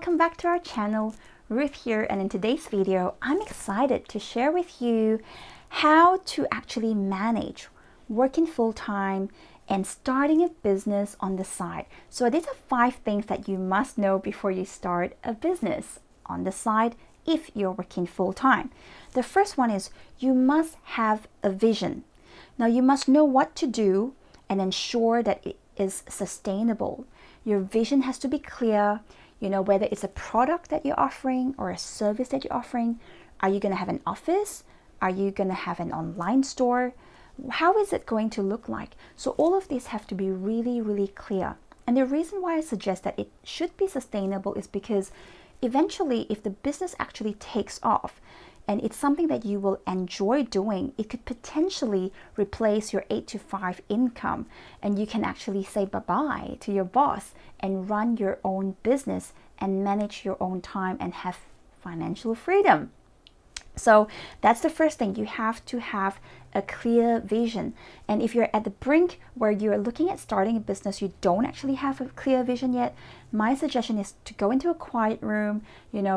welcome back to our channel. Ruth here, and in today's video I'm excited to share with you how to actually manage working full-time and starting a business on the side. So these are 5 things that you must know before you start a business on the side if you're working full-time. The first one is you must have a vision. Now you must know what to do and ensure that it is sustainable. Your vision has to be clear, whether it's a product that you're offering or a service that you're offering. Are you going to have an office? Are you going to have an online store? How is it going to look like? So all of these have to be really, really clear. And the reason why I suggest that it should be sustainable is because eventually, if the business actually takes off, and it's something that you will enjoy doing, it could potentially replace your 8-to-5 income, and you can actually say bye-bye to your boss and run your own business and manage your own time and have financial freedom. So that's the first thing. You have to have a clear vision. And if you're at the brink where you're looking at starting a business, you don't actually have a clear vision yet, my suggestion is to go into a quiet room,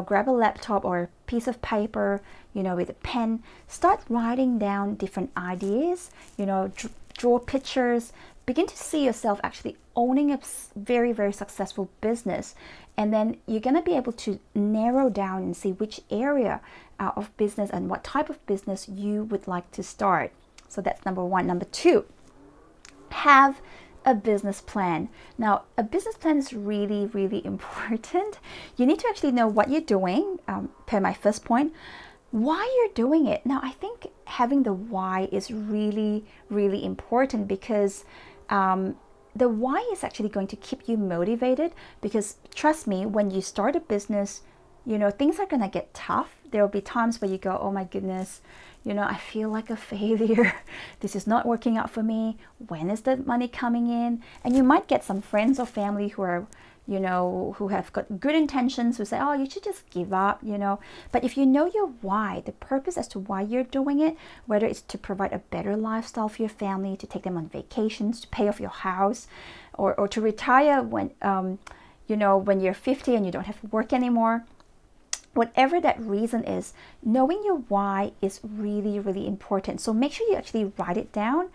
grab a laptop or a piece of paper, with a pen, start writing down different ideas, draw pictures, begin to see yourself actually owning a very, very successful business. And then you're going to be able to narrow down and see which area of business and what type of business you would like to start. So that's number 1. Number 2, have a business plan. Now, a business plan is really, really important. You need to actually know what you're doing, per my first point, why you're doing it. Now, I think having the why is really, really important because the why is actually going to keep you motivated, because trust me, when you start a business, things are going to get tough. There will be times where you go, oh my goodness, I feel like a failure. This is not working out for me. When is the money coming in? And you might get some friends or family who are, who have got good intentions, who say, oh, you should just give up, But if you know your why, the purpose as to why you're doing it, whether it's to provide a better lifestyle for your family, to take them on vacations, to pay off your house, or to retire when, when you're 50 and you don't have to work anymore, whatever that reason is, knowing your why is really, really important. So make sure you actually write it down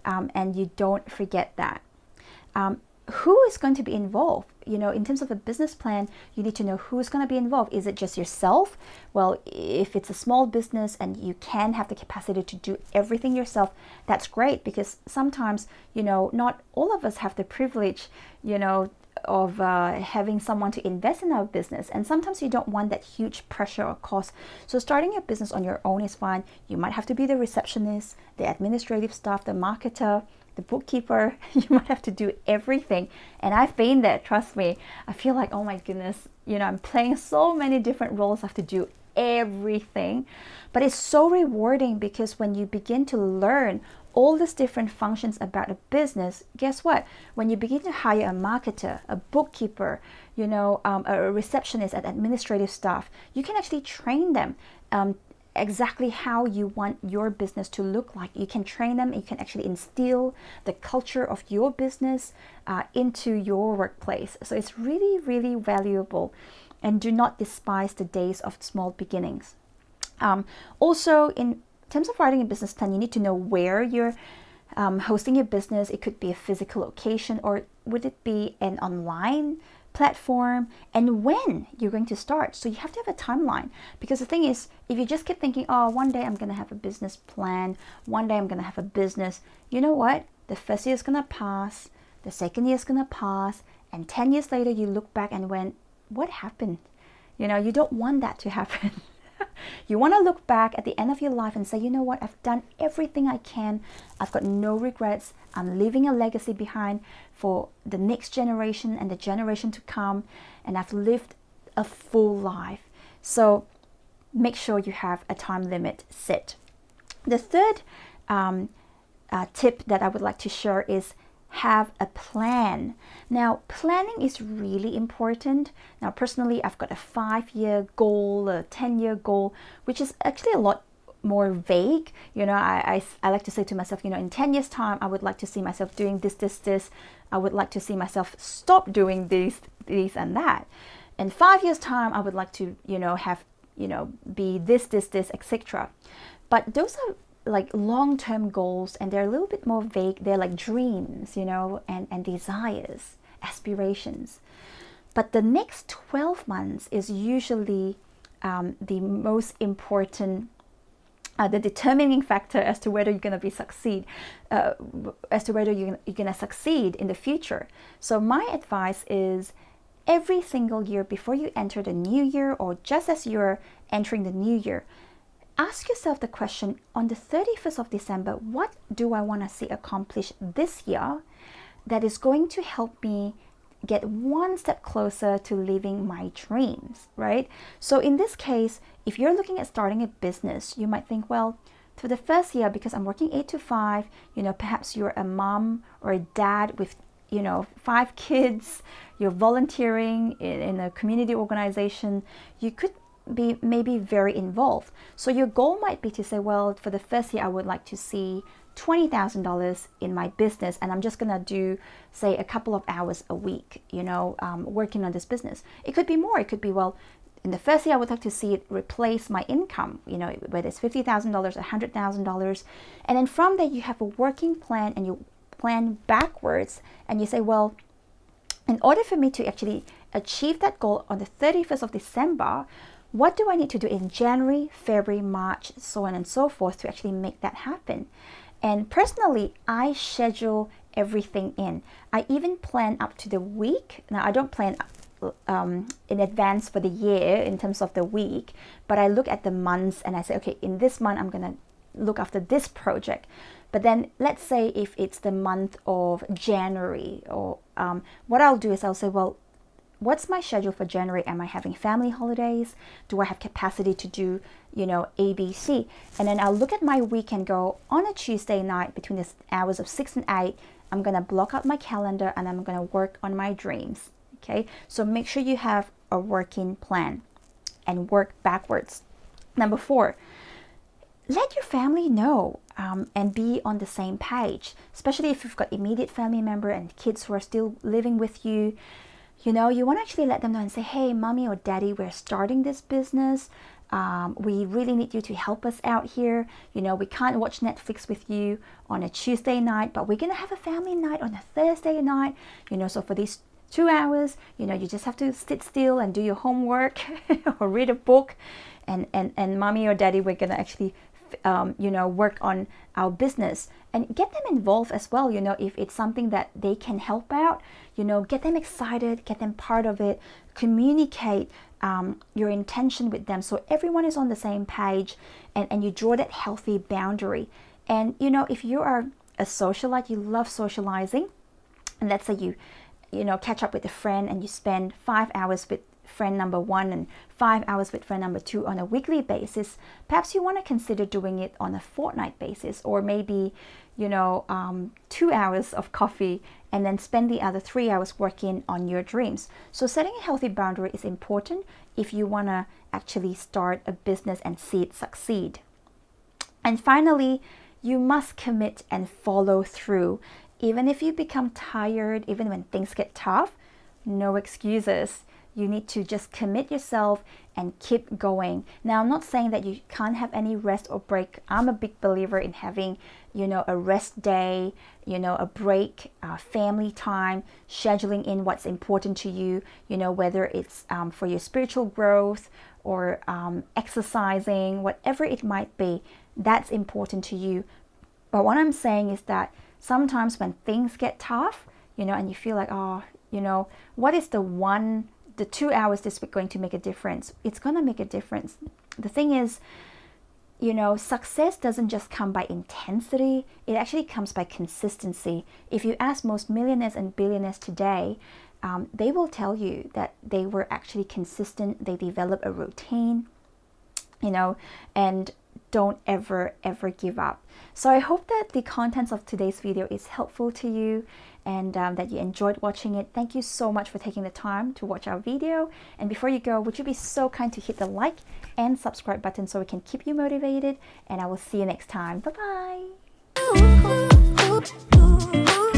and you don't forget that. Who is going to be involved? In terms of a business plan, you need to know who's going to be involved. Is it just yourself? Well, if it's a small business and you can have the capacity to do everything yourself, that's great, because sometimes, not all of us have the privilege, of having someone to invest in our business, and sometimes you don't want that huge pressure or cost. So starting your business on your own is fine. You might have to be the receptionist, the administrative staff, the marketer, the bookkeeper. You might have to do everything, and I've been there, trust me. I feel like, oh my goodness, I'm playing so many different roles. I have to do everything, but it's so rewarding, because when you begin to learn all these different functions about a business, guess what? When you begin to hire a marketer, a bookkeeper, a receptionist, an administrative staff, you can actually train them exactly how you want your business to look like. You can train them. You can actually instill the culture of your business into your workplace. So it's really, really valuable, and do not despise the days of small beginnings. Also, in terms of writing a business plan, you need to know where you're hosting your business. It could be a physical location, or would it be an online platform, and when you're going to start. So you have to have a timeline, because the thing is, if you just keep thinking, oh, one day I'm going to have a business plan, one day I'm going to have a business, you know what? The first year is going to pass, the second year is going to pass, and 10 years later you look back and went, what happened? You don't want that to happen. You want to look back at the end of your life and say, you know what, I've done everything I can. I've got no regrets. I'm leaving a legacy behind for the next generation and the generation to come. And I've lived a full life. So make sure you have a time limit set. The third tip that I would like to share is have a plan. Now, planning is really important. Now, personally, I've got a 5-year goal, a 10-year goal, which is actually a lot more vague. I like to say to myself, in 10 years time, I would like to see myself doing this. I would like to see myself stop doing this and that. in 5 years time I would like to, have, be this, etc. But those are like long-term goals, and they're a little bit more vague. They're like dreams, and desires, aspirations. But the next 12 months is usually the most important, the determining factor as to whether you're going to succeed in the future. So my advice is, every single year before you enter the new year, or just as you're entering the new year, ask yourself the question, on the 31st of December, what do I want to see accomplished this year that is going to help me get one step closer to living my dreams, right? So in this case, if you're looking at starting a business, you might think, well, for the first year, because I'm working 8 to 5, perhaps you're a mom or a dad with 5 kids, you're volunteering in a community organization, you could be maybe very involved. So your goal might be to say, well, for the first year, I would like to see $20,000 in my business, and I'm just gonna do, say, a couple of hours a week, working on this business. It could be more. It could be, well, in the first year, I would like to see it replace my income, whether it's $50,000 or $100,000. And then from there, you have a working plan, and you plan backwards, and you say, well, in order for me to actually achieve that goal on the 31st of December, what do I need to do in January, February, March, so on and so forth to actually make that happen? And personally, I schedule everything in. I even plan up to the week. Now, I don't plan in advance for the year in terms of the week, but I look at the months and I say, okay, in this month, I'm going to look after this project. But then let's say if it's the month of January, or what I'll do is I'll say, well, what's my schedule for January? Am I having family holidays? Do I have capacity to do, A, B, C? And then I'll look at my week and go, on a Tuesday night between the hours of 6 and 8, I'm going to block out my calendar and I'm going to work on my dreams. Okay, so make sure you have a working plan and work backwards. Number 4, let your family know and be on the same page, especially if you've got immediate family member and kids who are still living with you. You want to actually let them know and say, hey, mommy or daddy, we're starting this business. We really need you to help us out here. We can't watch Netflix with you on a Tuesday night, but we're going to have a family night on a Thursday night. So for these 2 hours, you just have to sit still and do your homework or read a book. And mommy or daddy, we're going to actually work on our business, and get them involved as well. If it's something that they can help out, get them excited, get them part of it, communicate your intention with them so everyone is on the same page, and you draw that healthy boundary. And if you are a socialite, you love socializing, and let's say you catch up with a friend and you spend 5 hours with friend number 1 and 5 hours with friend number 2 on a weekly basis, perhaps you want to consider doing it on a fortnight basis, or maybe 2 hours of coffee and then spend the other 3 hours working on your dreams. So setting a healthy boundary is important if you want to actually start a business and see it succeed. And finally, you must commit and follow through. Even if you become tired, even when things get tough, no excuses. You need to just commit yourself and keep going. Now, I'm not saying that you can't have any rest or break. I'm a big believer in having, a rest day, a break, family time, scheduling in what's important to you, whether it's for your spiritual growth or exercising, whatever it might be, that's important to you. But what I'm saying is that sometimes when things get tough, and you feel like, what is the 2 hours this week going to make a difference? It's going to make a difference. The thing is, success doesn't just come by intensity. It actually comes by consistency. If you ask most millionaires and billionaires today, they will tell you that they were actually consistent. They developed a routine, and don't ever give up. So I hope that the contents of today's video is helpful to you, and that you enjoyed watching it. Thank you so much for taking the time to watch our video. And before you go, would you be so kind to hit the like and subscribe button so we can keep you motivated, and I will see you next time. Bye bye.